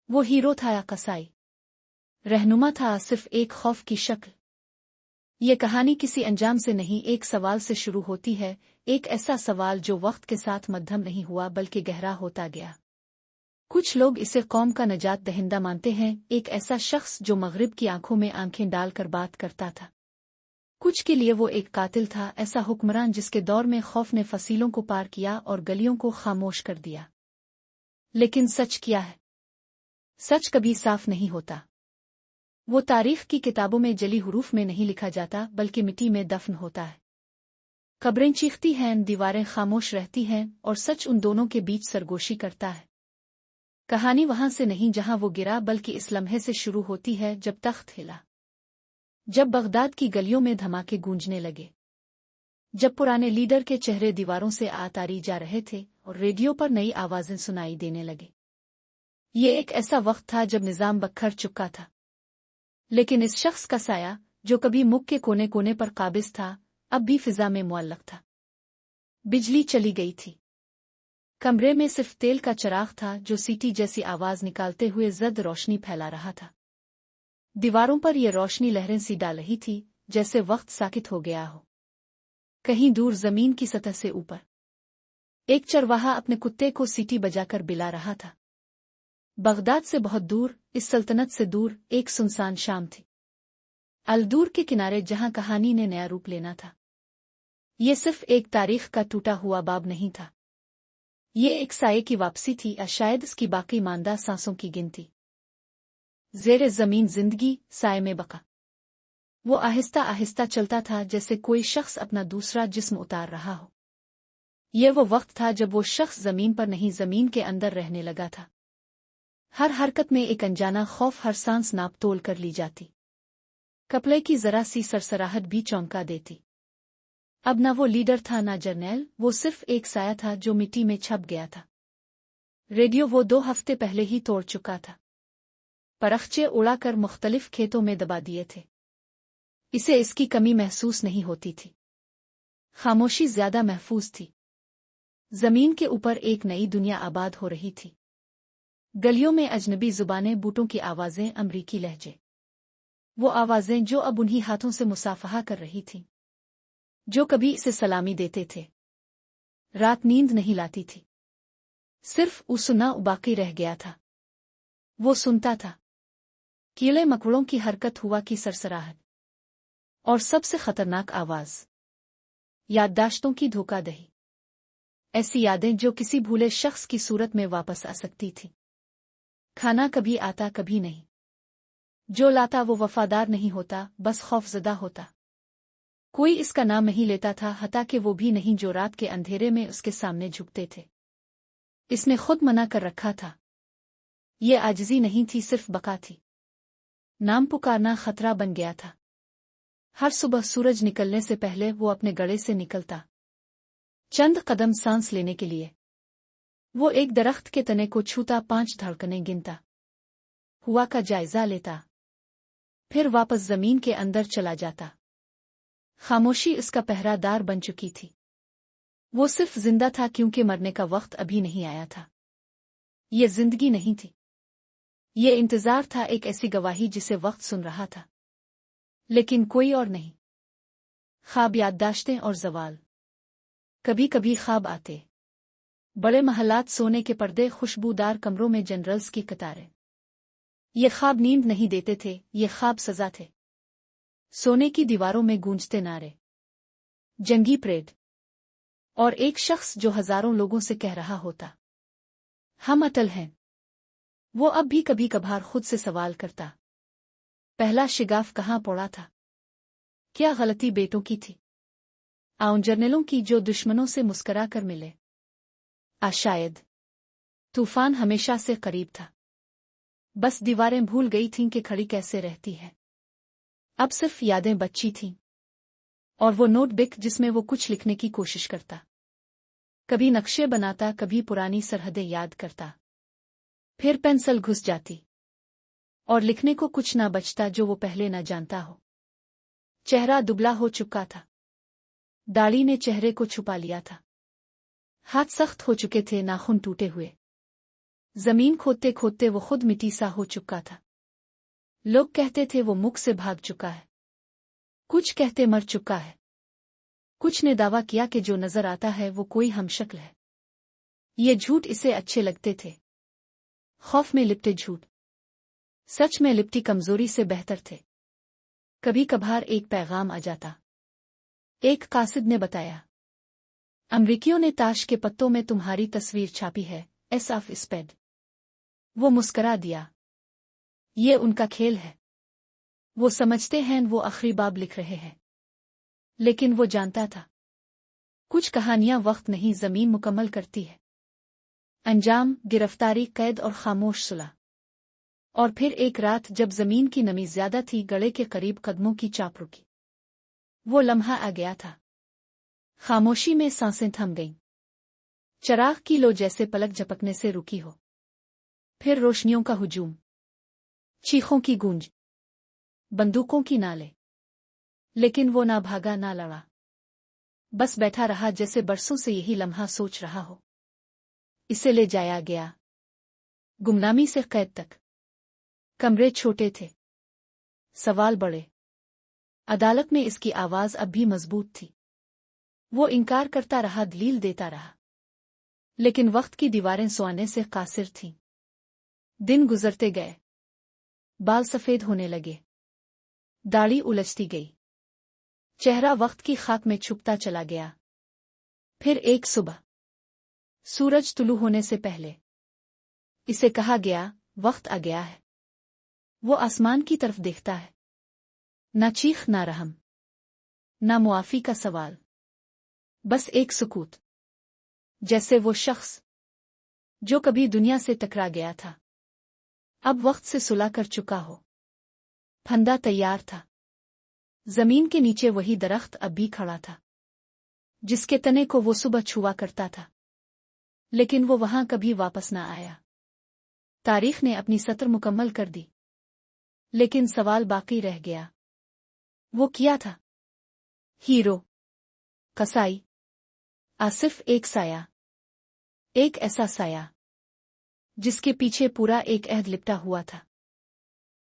वो हीरो था या कसाई, रहनुमा था सिर्फ एक खौफ की शक्ल। ये कहानी किसी अंजाम से नहीं, एक सवाल से शुरू होती है, एक ऐसा सवाल जो वक्त के साथ मध्यम नहीं हुआ बल्कि गहरा होता गया। कुछ लोग इसे कौम का नजात दहिंदा मानते हैं, एक ऐसा शख्स जो मगरिब की आंखों में आंखें डालकर बात करता था। कुछ के लिए वो एक कातिल था, ऐसा हुक्मरान जिसके दौर में खौफ ने फसीलों को पार किया और गलियों को खामोश कर दिया। लेकिन सच क्या है? सच कभी साफ नहीं होता। वो तारीख की किताबों में जली हुरूफ में नहीं लिखा जाता बल्कि मिट्टी में दफन होता है। कब्रें चीखती हैं, दीवारें खामोश रहती हैं और सच उन दोनों के बीच सरगोशी करता है। कहानी वहां से नहीं जहां वो गिरा बल्कि इस लम्हे से शुरू होती है जब तख्त हिला, जब बगदाद की गलियों में धमाके गूंजने लगे, जब पुराने लीडर के चेहरे दीवारों से आतारी जा रहे थे और रेडियो पर नई आवाजें सुनाई देने लगे। ये एक ऐसा वक्त था जब निजाम बखर चुका था, लेकिन इस शख्स का साया जो कभी मुख के कोने कोने पर काबिज था, अब भी फिजा में मुअल्लक था। बिजली चली गई थी। कमरे में सिर्फ तेल का चिराग था जो सीटी जैसी आवाज निकालते हुए जद रोशनी फैला रहा था। दीवारों पर यह रोशनी लहरें सी डाल रही थी, जैसे वक्त साकित हो गया हो। कहीं दूर जमीन की सतह से ऊपर एक चरवाहा अपने कुत्ते को सीटी बजाकर बिला रहा था। बगदाद से बहुत दूर, इस सल्तनत से दूर, एक सुनसान शाम थी। अलदूर के किनारे जहां कहानी ने नया रूप लेना था। ये सिर्फ एक तारीख का टूटा हुआ बाब नहीं था। ये एक साये की वापसी थी, या शायद इसकी बाकी मांदा सांसों की गिनती। ज़ेरे ज़मीन जिंदगी, साये में बका। वो आहिस्ता आहिस्ता चलता था जैसे कोई शख्स अपना दूसरा जिस्म उतार रहा हो। ये वो वक्त था जब वो शख्स जमीन पर नहीं, जमीन के अंदर रहने लगा था। हर हरकत में एक अनजाना खौफ, हर सांस नाप तोल कर ली जाती। कपड़े की जरा सी सरसराहट भी चौंका देती। अब न वो लीडर था ना जर्नैल, वो सिर्फ एक साया था जो मिट्टी में छप गया था। रेडियो वो 2 हफ्ते पहले ही तोड़ चुका था। परख्चे उड़ाकर मुख्तलिफ खेतों में दबा दिए थे। इसे इसकी कमी महसूस नहीं होती थी। खामोशी ज्यादा महफूज थी। जमीन के ऊपर एक नई दुनिया आबाद हो रही थी। गलियों में अजनबी जुबानें, बूटों की आवाजें, अमरीकी लहजे। वो आवाजें जो अब उन्हीं हाथों से मुसाफहा कर रही थीं, जो कभी इसे सलामी देते थे। रात नींद नहीं लाती थी। सिर्फ उसना बाकी रह गया था। वो सुनता था कीड़े मकोड़ों की हरकत, हुआ की सरसराहट, और सबसे खतरनाक आवाज, याददाश्तों की धोखाधही। ऐसी यादें जो किसी भूले शख्स की सूरत में वापस आ सकती थी। खाना कभी आता कभी नहीं। जो लाता वो वफादार नहीं होता, बस खौफजदा होता। कोई इसका नाम नहीं लेता था, हता कि वो भी नहीं जो रात के अंधेरे में उसके सामने झुकते थे। इसने खुद मना कर रखा था। ये आजिज़ी नहीं थी, सिर्फ बका थी। नाम पुकारना खतरा बन गया था। हर सुबह सूरज निकलने से पहले वो अपने गड़े से निकलता, चंद कदम सांस लेने के लिए। वो एक दरख्त के तने को छूता, 5 धड़कनें गिनता, हुआ का जायजा लेता, फिर वापस जमीन के अंदर चला जाता। खामोशी उसका पहरादार बन चुकी थी। वो सिर्फ जिंदा था क्योंकि मरने का वक्त अभी नहीं आया था। ये जिंदगी नहीं थी। ये इंतजार था, एक ऐसी गवाही जिसे वक्त सुन रहा था, लेकिन कोई और नहीं। ख्वाब, याददाश्तें और जवाल। कभी कभी ख्वाब आते, बड़े महलात, सोने के पर्दे, खुशबूदार कमरों में जनरल्स की कतारें। ये ख्वाब नींद नहीं देते थे, ये ख्वाब सजा थे। सोने की दीवारों में गूंजते नारे, जंगी परेड, और एक शख्स जो हजारों लोगों से कह रहा होता, हम अटल हैं। वो अब भी कभी कभार खुद से सवाल करता, पहला शिगाफ कहाँ पड़ा था? क्या गलती बेटों की थी, आउं जर्नलों की जो दुश्मनों से मुस्करा कर मिले? शायद तूफान हमेशा से करीब था, बस दीवारें भूल गई थीं कि खड़ी कैसे रहती है। अब सिर्फ यादें बची थीं, और वो नोटबुक जिसमें वो कुछ लिखने की कोशिश करता। कभी नक्शे बनाता, कभी पुरानी सरहदें याद करता। फिर पेंसिल घुस जाती, और लिखने को कुछ ना बचता जो वो पहले ना जानता हो। चेहरा दुबला हो चुका था, दाढ़ी ने चेहरे को छुपा लिया था। हाथ सख्त हो चुके थे, नाखून टूटे हुए। जमीन खोदते खोदते वो खुद मिट्टी सा हो चुका था। लोग कहते थे वो मुख से भाग चुका है, कुछ कहते मर चुका है, कुछ ने दावा किया कि जो नजर आता है वो कोई हमशक्ल है। ये झूठ इसे अच्छे लगते थे। खौफ में लिपटे झूठ सच में लिपटी कमजोरी से बेहतर थे। कभी कभार एक पैगाम आ जाता। एक कासिद ने बताया, अमरीकियों ने ताश के पत्तों में तुम्हारी तस्वीर छापी है, एस ऑफ स्पेड। वो मुस्करा दिया। ये उनका खेल है। वो समझते हैं वो आखिरी बाब लिख रहे हैं। लेकिन वो जानता था, कुछ कहानियां वक्त नहीं जमीन मुकम्मल करती है। अंजाम, गिरफ्तारी, कैद और खामोश सुलह। और फिर एक रात जब जमीन की नमी ज्यादा थी, गले के करीब कदमों की चाप रुकी। वो लम्हा आ गया था। खामोशी में सांसें थम गईं। चराग की लो जैसे पलक झपकने से रुकी हो। फिर रोशनियों का हुजूम, चीखों की गूंज, बंदूकों की नाले। लेकिन वो ना भागा ना लड़ा, बस बैठा रहा जैसे बरसों से यही लम्हा सोच रहा हो। इसे ले जाया गया, गुमनामी से कैद तक। कमरे छोटे थे, सवाल बड़े। अदालत में इसकी आवाज अब भी मजबूत थी। वो इनकार करता रहा, दलील देता रहा, लेकिन वक्त की दीवारें सुहाने से कासिर थीं। दिन गुजरते गए, बाल सफेद होने लगे, दाढ़ी उलझती गई, चेहरा वक्त की खाक में छुपता चला गया। फिर एक सुबह, सूरज तुलू होने से पहले, इसे कहा गया, वक्त आ गया है। वो आसमान की तरफ देखता है। ना चीख, ना रहम, ना मुआफी का सवाल, बस एक सुकूत। जैसे वो शख्स जो कभी दुनिया से टकरा गया था, अब वक्त से सुलह कर चुका हो। फंदा तैयार था। जमीन के नीचे वही दरख्त अब भी खड़ा था, जिसके तने को वो सुबह छुआ करता था। लेकिन वो वहां कभी वापस न आया। तारीख ने अपनी सत्र मुकम्मल कर दी, लेकिन सवाल बाकी रह गया। वो क्या था? हीरो, कसाई, आसिफ एक साया, एक ऐसा साया जिसके पीछे पूरा एक अहद लिपटा हुआ था।